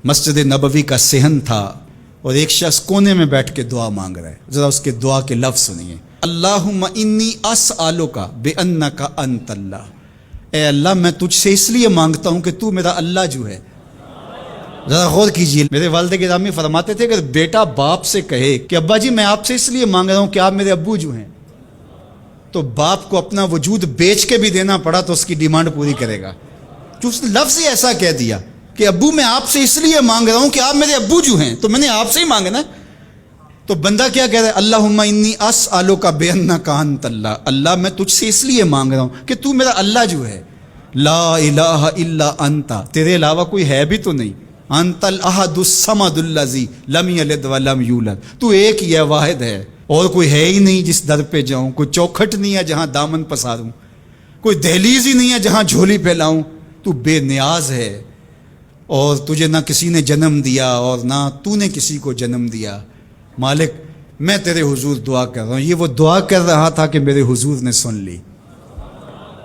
مسجد نبوی کا صحن تھا اور ایک شخص کونے میں بیٹھ کے دعا مانگ رہا ہے. ذرا اس کے دعا کے لفظ سنیے. اللہم انی اسألک بانک انت اللہ. اے اللہ میں تجھ سے اس لیے مانگتا ہوں کہ تو میرا اللہ جو ہے. ذرا غور کیجیے. میرے والد گرامی فرماتے تھے کہ بیٹا باپ سے کہے کہ ابا جی میں آپ سے اس لیے مانگ رہا ہوں کہ آپ میرے ابو جو ہیں، تو باپ کو اپنا وجود بیچ کے بھی دینا پڑا تو اس کی ڈیمانڈ پوری کرے گا. جو اس نے لفظ ہی ایسا کہہ دیا کہ ابو میں آپ سے اس لیے مانگ رہا ہوں کہ آپ میرے ابو جو ہیں، تو میں نے آپ سے ہی مانگنا. تو بندہ کیا کہہ رہا ہے؟ اللہم انی اسألک بانک انت اللہ. اللہ میں تجھ سے اس لیے مانگ رہا ہوں کہ تو میرا اللہ جو ہے. لا الہ الا انت، تیرے علاوہ کوئی ہے بھی تو نہیں. انت الاحد الصمد الذی لم یلد ولم یولد. تو ایک ہی ہے، واحد ہے، اور کوئی ہے ہی نہیں جس در پہ جاؤں. کوئی چوکھٹ نہیں ہے جہاں دامن پساروں، کوئی دہلیز ہی نہیں ہے جہاں جھولی پھیلاؤں. تو بے نیاز ہے اور تجھے نہ کسی نے جنم دیا اور نہ تو نے کسی کو جنم دیا. مالک میں تیرے حضور دعا کر رہا ہوں. یہ وہ دعا کر رہا تھا کہ میرے حضور نے سن لی.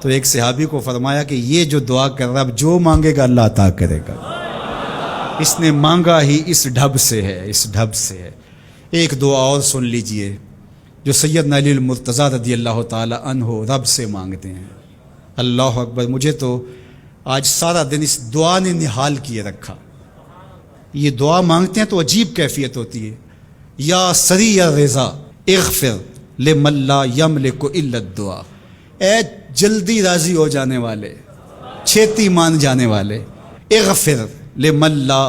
تو ایک صحابی کو فرمایا کہ یہ جو دعا کر رہا اب جو مانگے گا اللہ عطا کرے گا. اس نے مانگا ہی اس ڈھب سے ہے، اس ڈھب سے ہے. ایک دعا اور سن لیجئے جو سیدنا علی المرتضیٰ رضی اللہ تعالی عنہ رب سے مانگتے ہیں. اللہ اکبر. مجھے تو آج سارا دن اس دعا نے نحال کیے رکھا. یہ دعا مانگتے ہیں تو عجیب کیفیت ہوتی ہے. یا سریع الرضا اغفر لمن لا یملک الا الدعاء. اے جلدی راضی ہو جانے والے، چھیتی مان جانے والے، اغفر لمن لا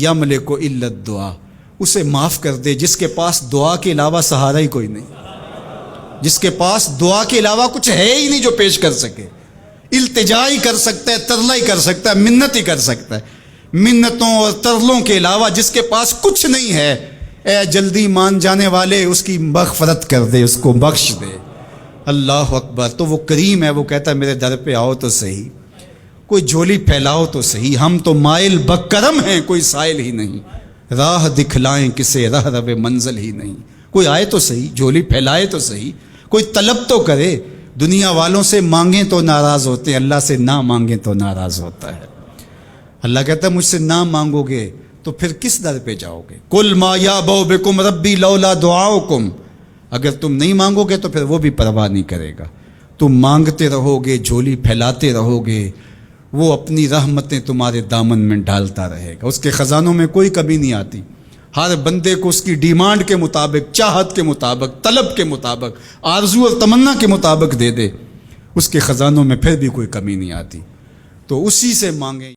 یملک الا الدعاء. اسے معاف کر دے جس کے پاس دعا کے علاوہ سہارا ہی کوئی نہیں، جس کے پاس دعا کے علاوہ کچھ ہے ہی نہیں جو پیش کر سکے. التجا ہی کر سکتا ہے، ترلا ہی کر سکتا ہے، منت ہی کر سکتا ہے. منتوں اور ترلوں کے علاوہ جس کے پاس کچھ نہیں ہے، اے جلدی مان جانے والے اس کی مغفرت کر دے، اس کو بخش دے. اللہ اکبر. تو وہ کریم ہے، وہ کہتا ہے میرے در پہ آؤ تو صحیح، کوئی جھولی پھیلاؤ تو صحیح. ہم تو مائل بکرم ہیں، کوئی سائل ہی نہیں. راہ دکھلائیں کسے رہ رو منزل ہی نہیں. کوئی آئے تو صحیح، جھولی پھیلائے تو صحیح، کوئی طلب تو کرے. دنیا والوں سے مانگیں تو ناراض ہوتے ہیں، اللہ سے نہ مانگیں تو ناراض ہوتا ہے. اللہ کہتا ہے مجھ سے نہ مانگو گے تو پھر کس در پہ جاؤ گے؟ قل ما یعبؤ بکم ربی لولا دعاؤکم. اگر تم نہیں مانگو گے تو پھر وہ بھی پرواہ نہیں کرے گا. تم مانگتے رہو گے، جھولی پھیلاتے رہو گے، وہ اپنی رحمتیں تمہارے دامن میں ڈالتا رہے گا. اس کے خزانوں میں کوئی کمی نہیں آتی. ہر بندے کو اس کی ڈیمانڈ کے مطابق، چاہت کے مطابق، طلب کے مطابق، آرزو اور تمنا کے مطابق دے دے. اس کے خزانوں میں پھر بھی کوئی کمی نہیں آتی. تو اسی سے مانگیں.